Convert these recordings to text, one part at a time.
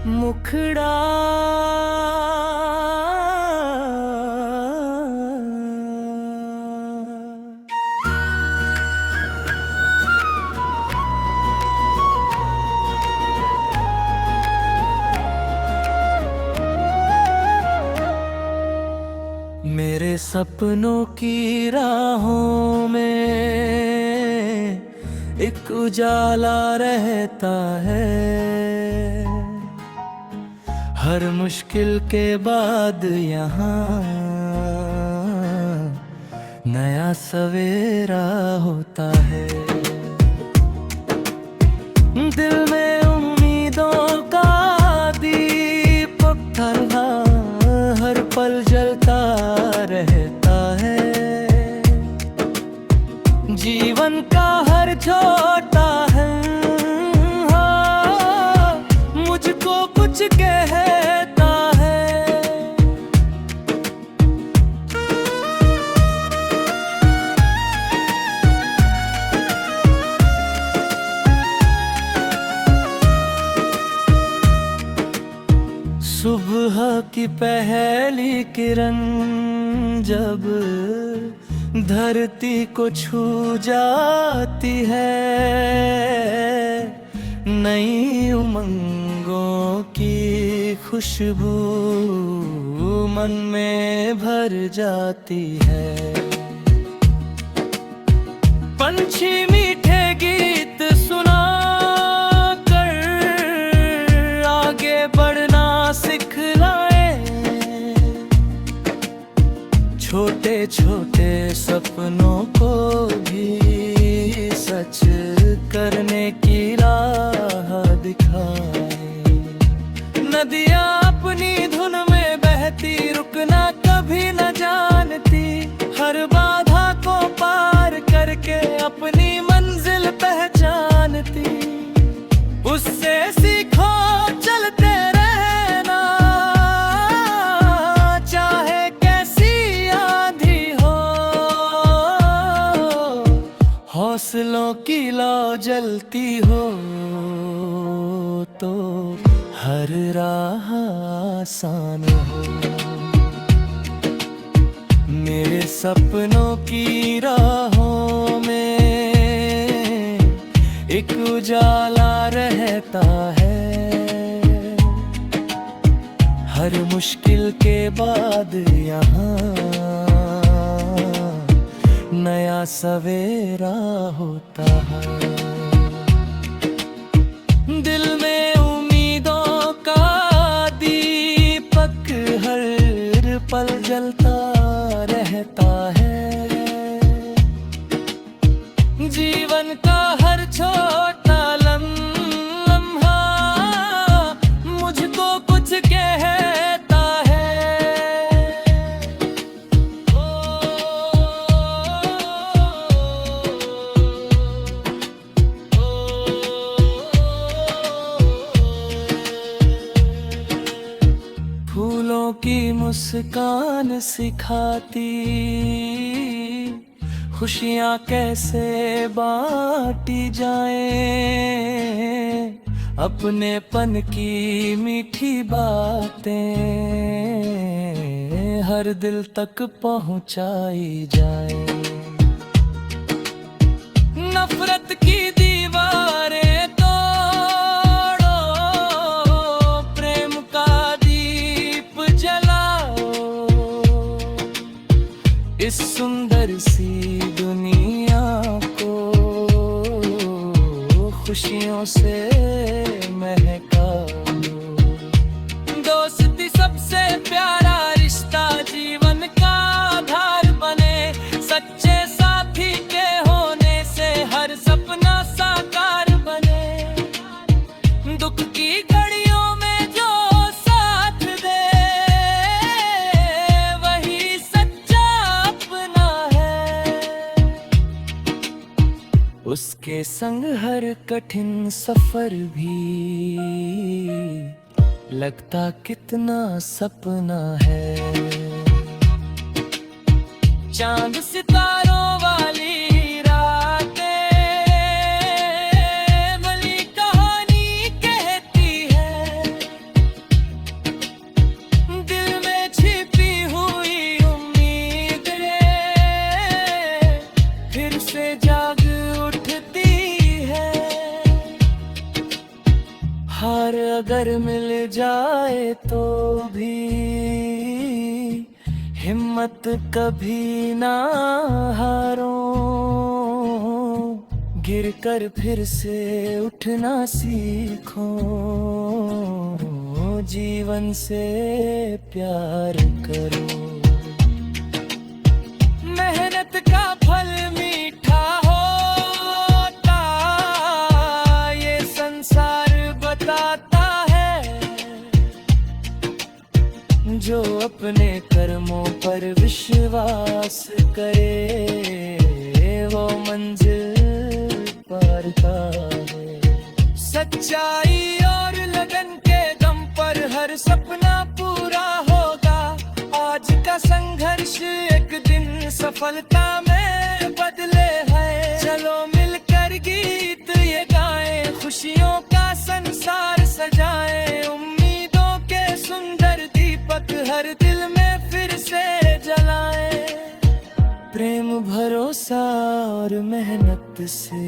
मुखड़ा मेरे सपनों की राहों में एक उजाला रहता है। हर मुश्किल के बाद यहाँ नया सवेरा होता है। दिल में उम्मीदों का दीपक थरहा हर पल जलता रहता है। जीवन का हर छोटा है मुझको कुछ कहता है। सुबह की पहली किरण जब धरती को छू जाती है, नई उमंगों की खुशबू मन में भर जाती है। पंछी मीठे गीत सुना कर आगे बढ़ना सिखलाए। छोटे छोटे सपनों को भी सच करने की राह दिखाए। नदियाँ अपनी धुन में बहती रुकना कभी न जानती। हर बाधा को पार करके अपनी मंजिल पहचानती। उससे सीखो चलते रहना चाहे कैसी आंधी हो। हौसलों की लौ जलती हो तो हर राह आसान हो। मेरे सपनों की राहों में एक उजाला रहता है। हर मुश्किल के बाद यहाँ नया सवेरा होता है। दिल में उम्मीदों का दीपक हर पल जलता रहता है। जीवन का हर छोटा लम्हा मुझको कुछ कहता है। फूलों की मुस्कान सिखाती खुशियाँ कैसे बांटी जाएं। अपनेपन की मीठी बातें हर दिल तक पहुँचाई जाएं। नफरत की दीवारें तोड़ो, प्रेम का दीप जलाओ। इस सुंदर सी दुनिया को खुशियों से महकाओ। दोस्ती सबसे प्यारा रिश्ता जीवन का आधार बने। सच्चे साथी के होने से हर सपना साकार बने। दुख की घड़ियों में जो साथ दे वही सच्चा अपना है। उसके संग हर कठिन सफर भी लगता कितना सपना है। चांद सितारों वाली रातें भली कहानी कहती है। अगर मिल जाए तो भी हिम्मत कभी ना हारो, गिर कर फिर से उठना सीखो, जीवन से प्यार करो। मेहनत का फल मीठा होता, ये संसार बताता है। जो अपने कर्मों पर विश्वास करे, वो मंजिल पाता है। सच्चाई और लगन के दम पर हर सपना पूरा होगा। आज का संघर्ष एक दिन सफलता में बदले है। चलो मिलकर गीत ये गाएं, खुशियों का संसार सजाएं। उम्मीदों के सुंदर दीपक हर दिल में फिर से जलाएं। प्रेम भरोसा और मेहनत से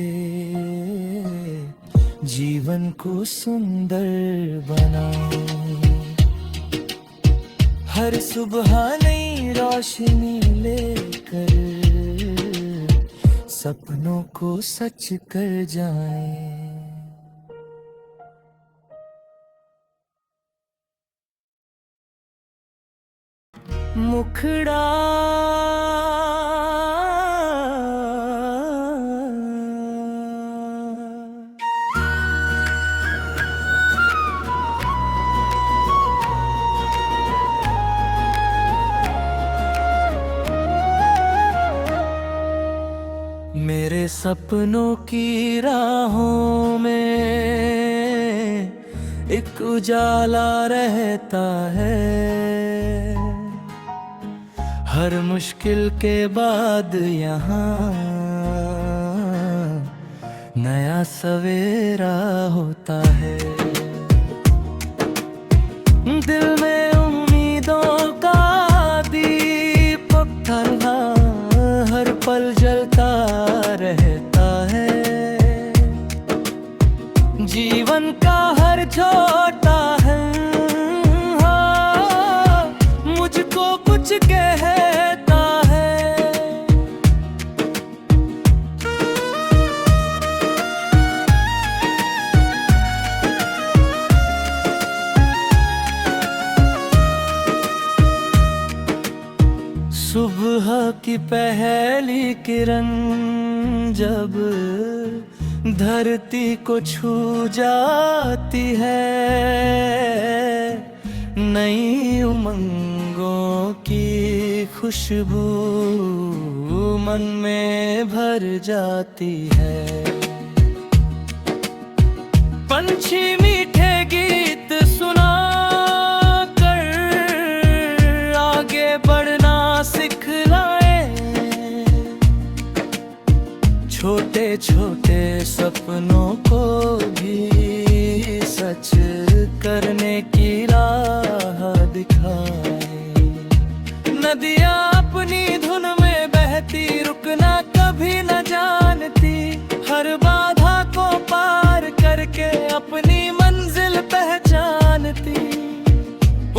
जीवन को सुंदर बनाओ। हर सुबह नई रोशनी लेकर सपनों को सच कर जाएं। मुखड़ा मेरे सपनों की राहों में एक उजाला रहता है। हर मुश्किल के बाद यहाँ नया सवेरा होता है। दिल में उम्मीदों का दीपक था, हर पल जलता रहता है। जीवन का हर छोटा है मुझको कुछ कहता है। सुबह की पहली किरण जब धरती को छू जाती है, नई उमंगों की खुशबू मन में भर जाती है। पंछी मीठे गीत सुना कर आगे बढ़ना सिखलाए। छोटे छोटे सपनों को भी सच करने की राह दिखाए। नदियाँ अपनी धुन में बहती, रुकना कभी न जानती। हर बाधा को पार करके अपनी मंजिल पहचानती।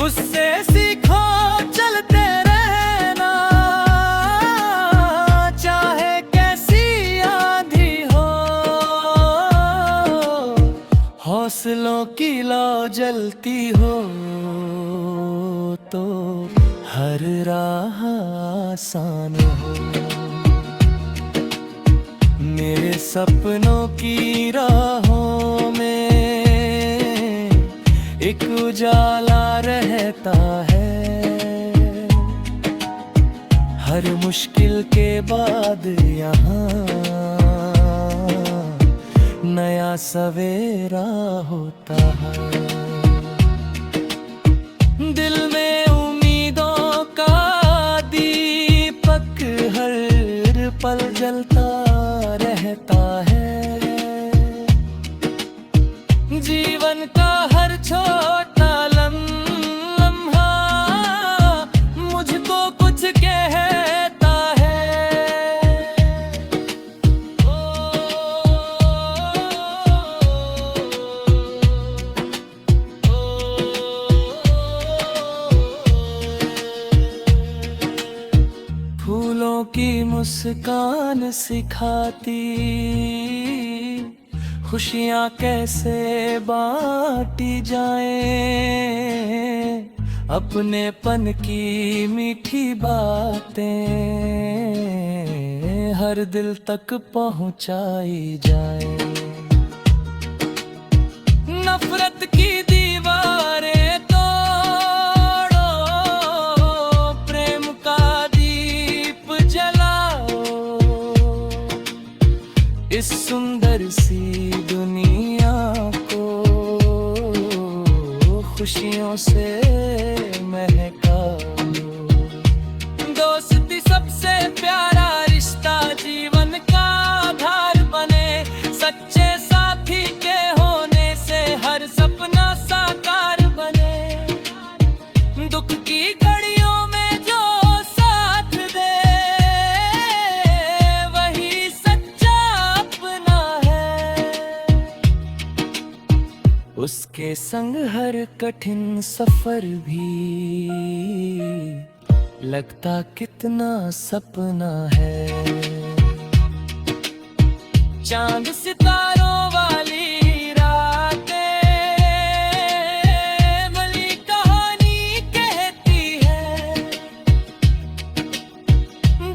उससे सीखो चलते रहना, चाहे कैसी आंधी हो। हौसलों की लौ जलती हो तो हर राह आसान हो। मेरे सपनों की राहों में एक उजाला रहता है। हर मुश्किल के बाद यहाँ नया सवेरा होता है। दिल में उम्मीदों का दीपक हर पल जलता रहता है। जीवन का हर छोटा लम्हा मुझको कुछ कहता है। मुस्कान सिखाती खुशियाँ कैसे बांटी जाएं, अपनेपन की मीठी बातें हर दिल तक पहुँचाई जाएं। नफरत की दीवारें तोड़ो, प्रेम का दीप जलाओ, इस सुंदर सी दुनिया को खुशियों से महकाओ। दोस्ती सबसे प्यारा रिश्ता जीवन का आधार बने, सच्चे साथी के होने से हर सपना साकार बने। दुख की घड़ियों में जो साथ दे वही सच्चा अपना है, उसके संग हर कठिन सफर भी लगता कितना सपना है। चांद सितारों वाली रातें भली कहानी कहती है,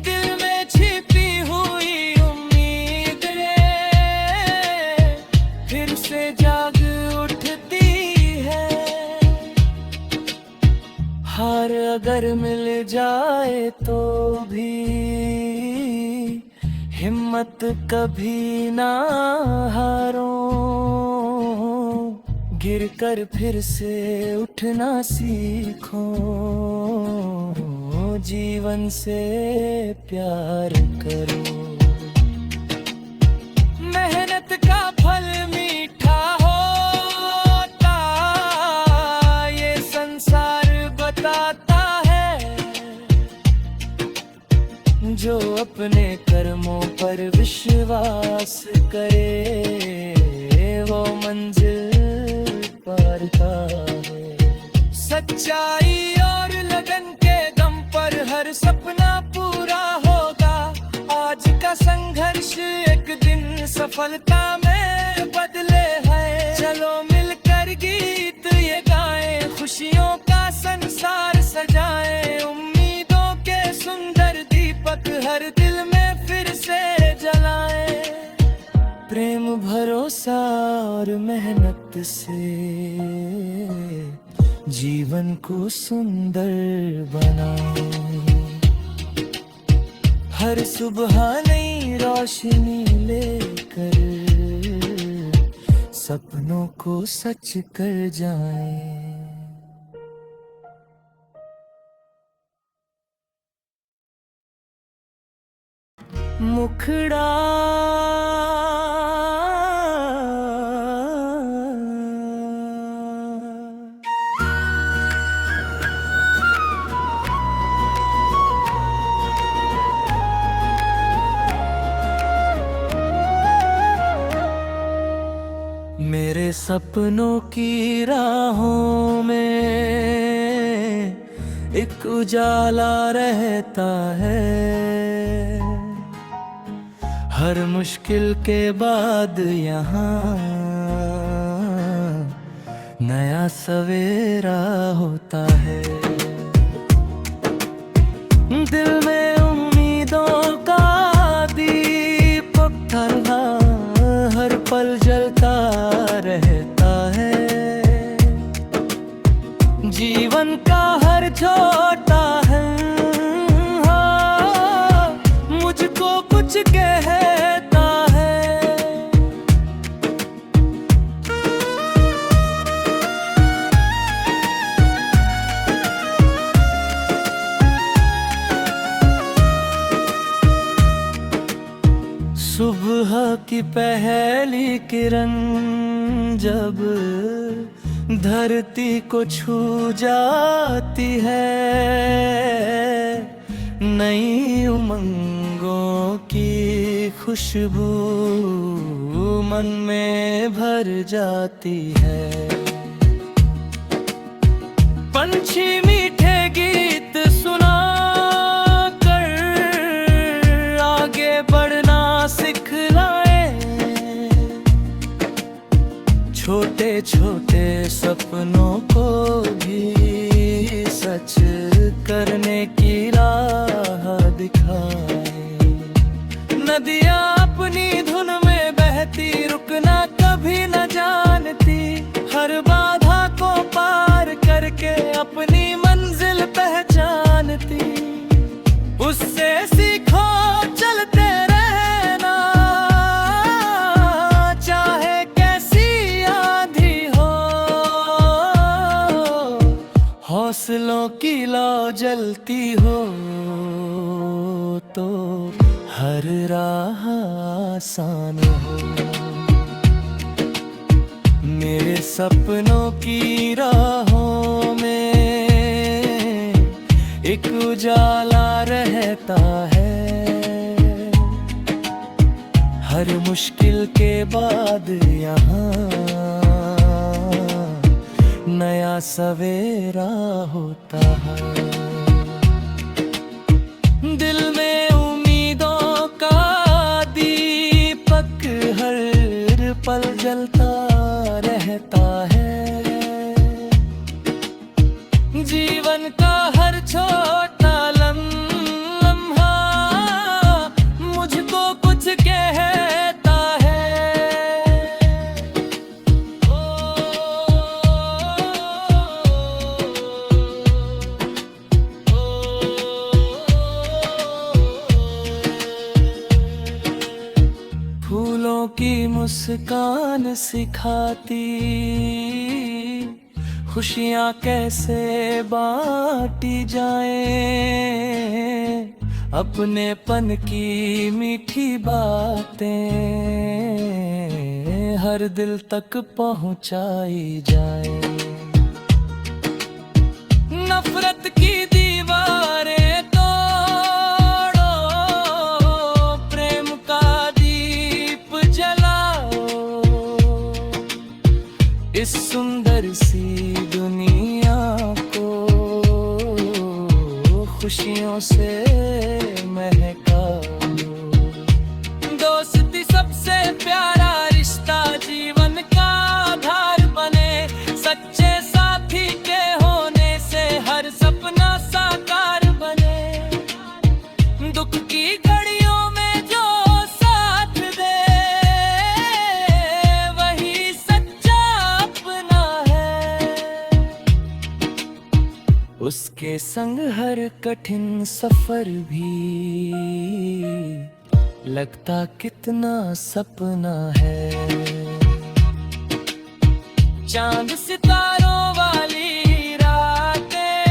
दिल में छिपी हुई उम्मीदें फिर से जाग उठती है। हार अगर मिल जाए तो भी हिम्मत कभी ना हारो, गिरकर फिर से उठना सीखो, जीवन से प्यार करो। मेहनत का फल मीठा होता ये संसार बताता है, जो अपने कर्मों पर विश्वास करे वो मंजिल पाता है। सच्चाई और लगन के दम पर हर सपना पूरा होगा, आज का संघर्ष एक दिन सफलता में बदले है। चलो मिलकर गीत ये गाएं, खुशियों का संसार सजाएं, उम्मीदों के सुंदर दीपक हर दिल में फिर से जलाएं। प्रेम भरोसा और मेहनत से जीवन को सुंदर बनाएं। हर सुबह नई रोशनी लेकर सपनों को सच कर जाएं। मुखड़ा मेरे सपनों की राहों में एक उजाला रहता है, हर मुश्किल के बाद यहाँ नया सवेरा होता है। दिल में उम्मीदों का दीपक थरहा हर पल जलता रहता है। जीवन का हर छोटा है मुझको कुछ कहता है। सुबह की पहली किरण जब धरती को छू जाती है, नई उमंगों की खुशबू मन में भर जाती है। पंछी मीठे गीत सुना कर सपनों को भी सच करने की राह दिखाए। नदियाँ अपनी धुन में बहती, रुकना कभी न जानती, हर बाधा को पार करके अपनी मंजिल पहचानती। उससे सीखो चलते रहना, चाहे कैसी आंधी हो। हौसलों की लौ जलती हो तो हर राह आसान हो। मेरे सपनों की राहों में एक उजाला रहता है। हर मुश्किल के बाद यहाँ नया सवेरा होता है। दिल में उम्मीदों का दीपक हर पल जलता रहता है। जीवन का हर छोटा लम्हा मुझको कुछ कहता है। फूलों की मुस्कान सिखाती, खुशियाँ कैसे बांटी जाएं। अपनेपन की मीठी बातें हर दिल तक पहुँचाई जाएं। नफरत की दीवारें तोड़ो, प्रेम का दीप जलाओ। इस सुंदर सी दुनिया को खुशियों से महकाओ। दोस्ती सबसे प्यारा रिश्ता, जीवन का आधार बने। सच्चे साथी के होने से हर सपना साकार बने। दुख की घड़ियों में जो साथ दे, वही सच्चा अपना है। उसके संग हर कठिन सफर भी लगता कितना सपना है। चांद सितारों वाली रातें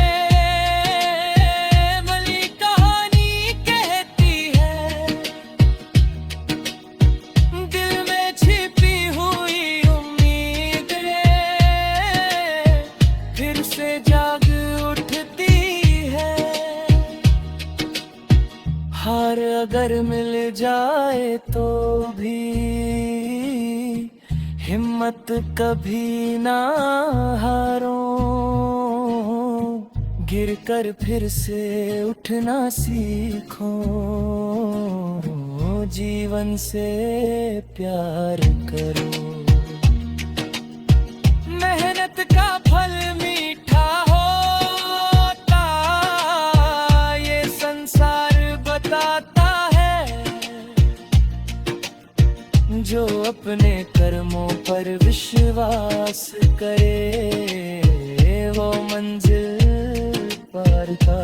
भली कहानी कहती है। दिल में छिपी हुई उम्मीदें फिर से जाग उठती है। हार अगर मिल जाए तो भी हिम्मत कभी ना हारो। गिर कर फिर से उठना सीखो, जीवन से प्यार करो। मेहनत का फल मीठा होता, ये संसार बताता है। जो अपने कर्मों पर विश्वास करे, वो मंजिल पाता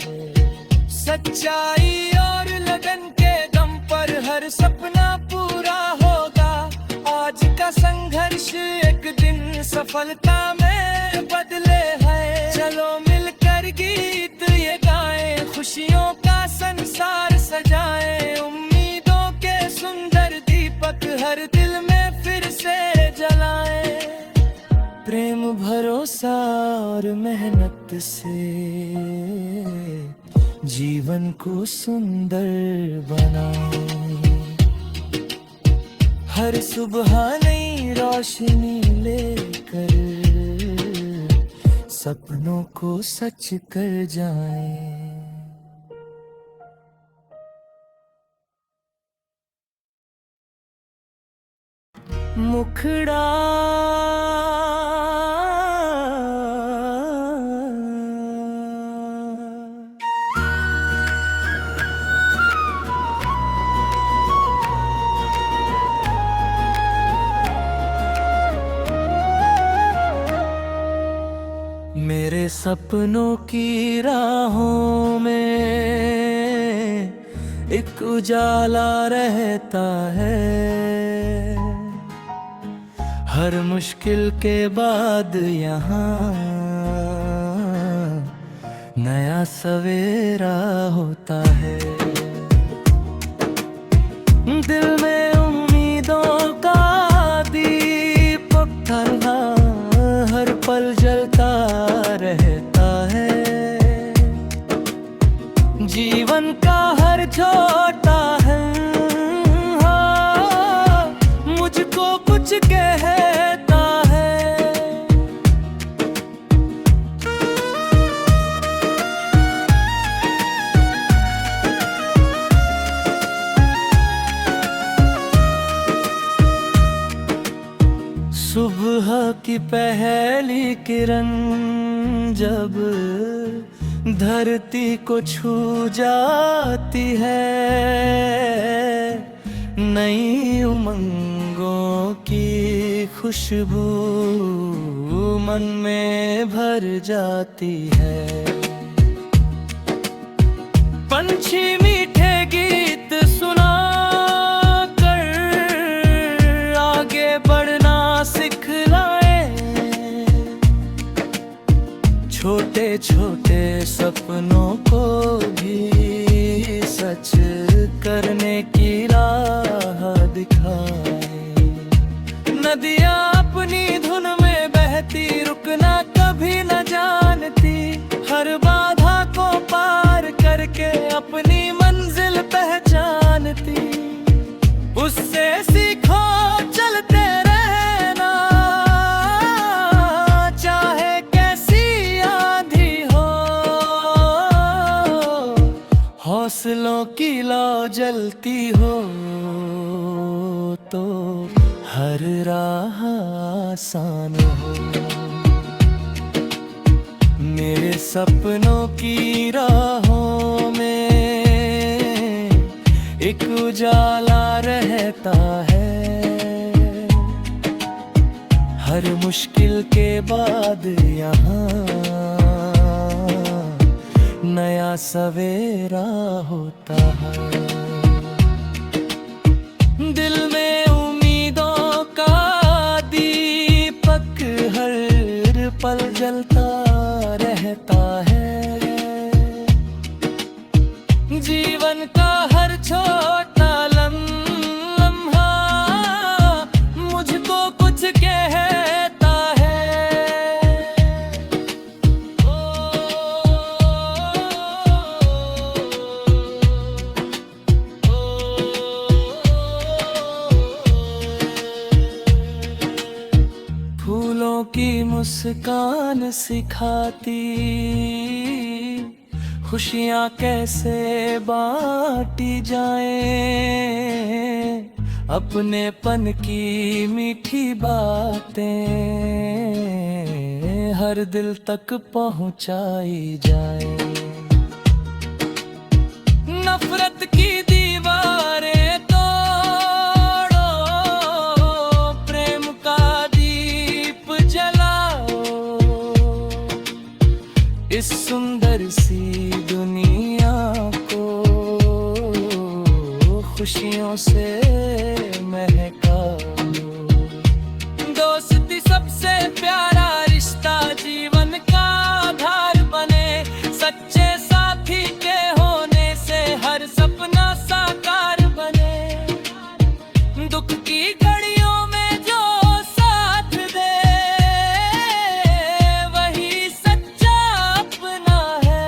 है। सच्चाई और लगन के दम पर हर सपना पूरा होगा। आज का संघर्ष एक दिन सफलता में बदले है। चलो मिलकर गीत ये गाएं, खुशियों का संसार सजाएं। उम्मीदों के सुंदर दीपक हर दिल में फिर से जलाएं। प्रेम भरोसा और मेहनत से जीवन को सुंदर बनाएं। हर सुबह नई रोशनी लेकर सपनों को सच कर जाएं। मुखड़ा मेरे सपनों की राहों में एक उजाला रहता है। हर मुश्किल के बाद यहाँ नया सवेरा होता है। दिल में उम्मीदों का दीपक थलहा हर पल जलता रहता है। जीवन का हर छोटा है मुझको कुछ कहता है। सुबह की पहली किरण जब धरती को छू जाती है, नई उमंगों की खुशबू मन में भर जाती है। पंछी मीठे गीत सुना कर आगे बढ़ना सिखलाए। छोटे छोटे सपनों को भी सच करने की राह दिखाए। नदियाँ अपनी धुन में बहती रुकना कभी न जानती। हर बाधा को पार करके अपनी मंजिल पहचानती। उससे सीखो चलते रहना चाहे कैसी आंधी हो। हौसलों की लौ जलती हो तो हर राह आसान हो। मेरे सपनों की राहों में एक उजाला रहता है। हर मुश्किल के बाद यहाँ नया सवेरा होता है। दिल में उम्मीदों का दीपक हर पल जलता रहता है। जीवन का हर छोटा लम्हा मुझको कुछ कहता है। फूलों की मुस्कान सिखाती खुशियाँ कैसे बांटी जाएं। अपनेपन की मीठी बातें हर दिल तक पहुँचाई जाएं। नफरत की दीवारें तोड़ो, प्रेम का दीप जलाओ। इस सुंदर सी दुनिया को खुशियों से महकाओ। दोस्ती सबसे प्यारा रिश्ता जीवन का आधार बने। सच्चे साथी के होने से हर सपना साकार बने। दुख की घड़ियों में जो साथ दे वही सच्चा अपना है।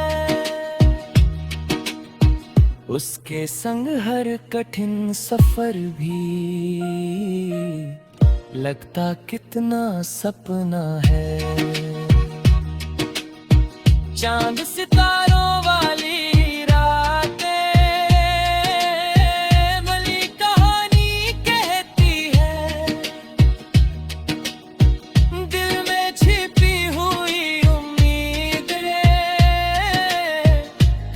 उसके संग हर कठिन सफर भी लगता कितना सपना है। चांद सितारों वाली रातें भली कहानी कहती है। दिल में छिपी हुई उम्मीदें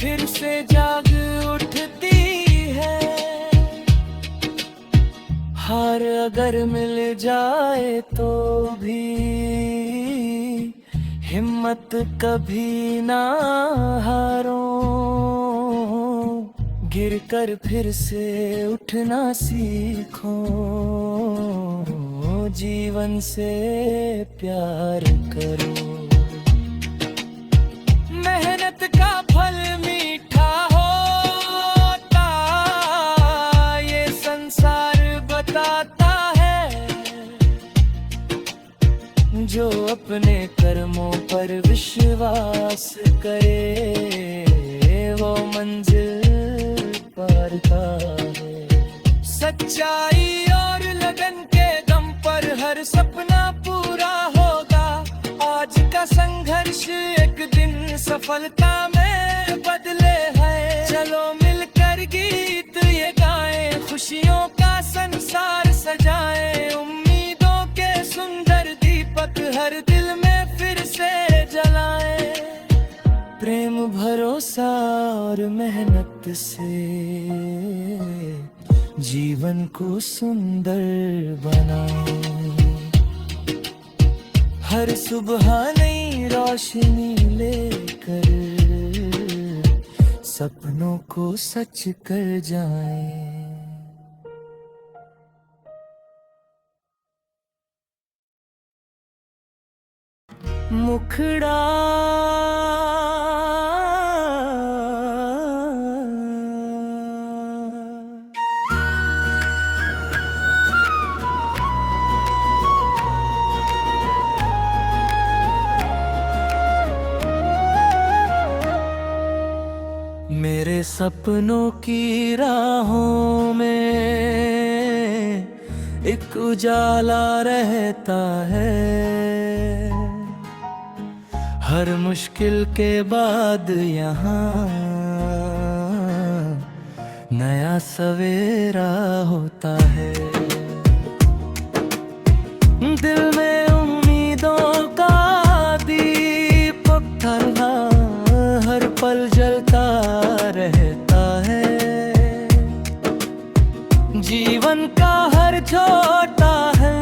फिर से जाग उठती है। हार अगर मिल जाए तो भी हिम्मत हिम्मत कभी ना हारो, गिर कर फिर से उठना सीखो, जीवन से प्यार करो। मेहनत का फल मीठा होता, ये संसार बताता है। जो अपने कर्मों पर विश्वास करे, वो मंजिल पाता है। सच्चाई और लगन के दम पर हर सपना पूरा होगा। आज का संघर्ष एक दिन सफलता में बदले है। चलो मिलकर गीत ये गाएं, खुशियों का संसार सजाएं। उम्मीदों के सुंदर दीपक हर दिल में फिर से जलाएं। प्रेम भरोसा और मेहनत से जीवन को सुंदर बनाएं। हर सुबह नई रोशनी लेकर सपनों को सच कर जाएं। मुखड़ा मेरे सपनों की राहों में एक उजाला रहता है। हर मुश्किल के बाद यहाँ नया सवेरा होता है। दिल में उम्मीदों का दीपक ठंडा हर पल जलता रहता है। जीवन का हर छोटा है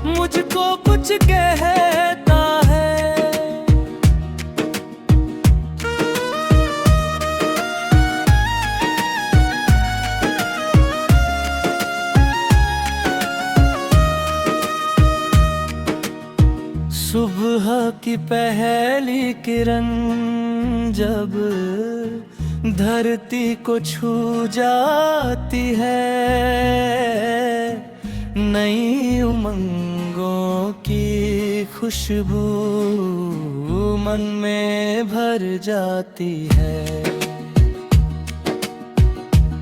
मुझको कुछ कहता है। सुबह की पहली किरण जब धरती को छू जाती है, नई उमंगों की खुशबू मन में भर जाती है।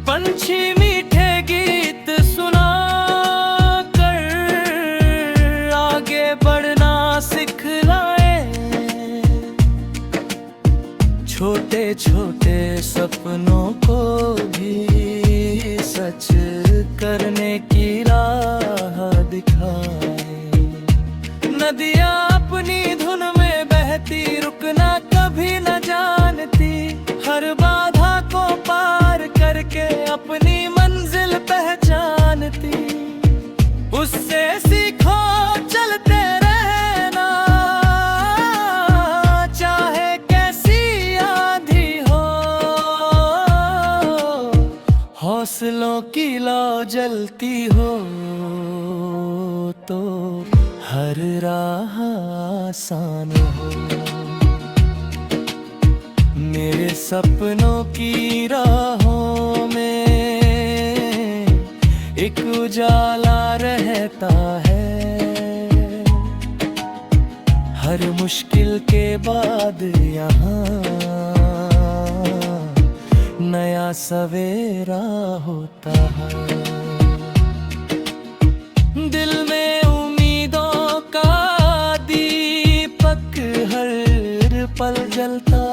पंछी मीठे गीत सुना कर आगे बढ़ना सिखलाए। छोटे छोटे सपनों को भी सच करने की राह दिखाए। नदियाँ अपनी धुन में बहती रुकना कभी न जानती। हर बाधा को पार करके अपनी मंजिल पहचानती। उससे सीखो चलते रहना, चाहे कैसी आंधी हो। हौसलों की लौ जलती हो तो हर राह आसान हो। मेरे सपनों की राहों में एक उजाला रहता है। हर मुश्किल के बाद यहाँ नया सवेरा होता है। दिल में उम्मीदों का दीपक हर पल जलता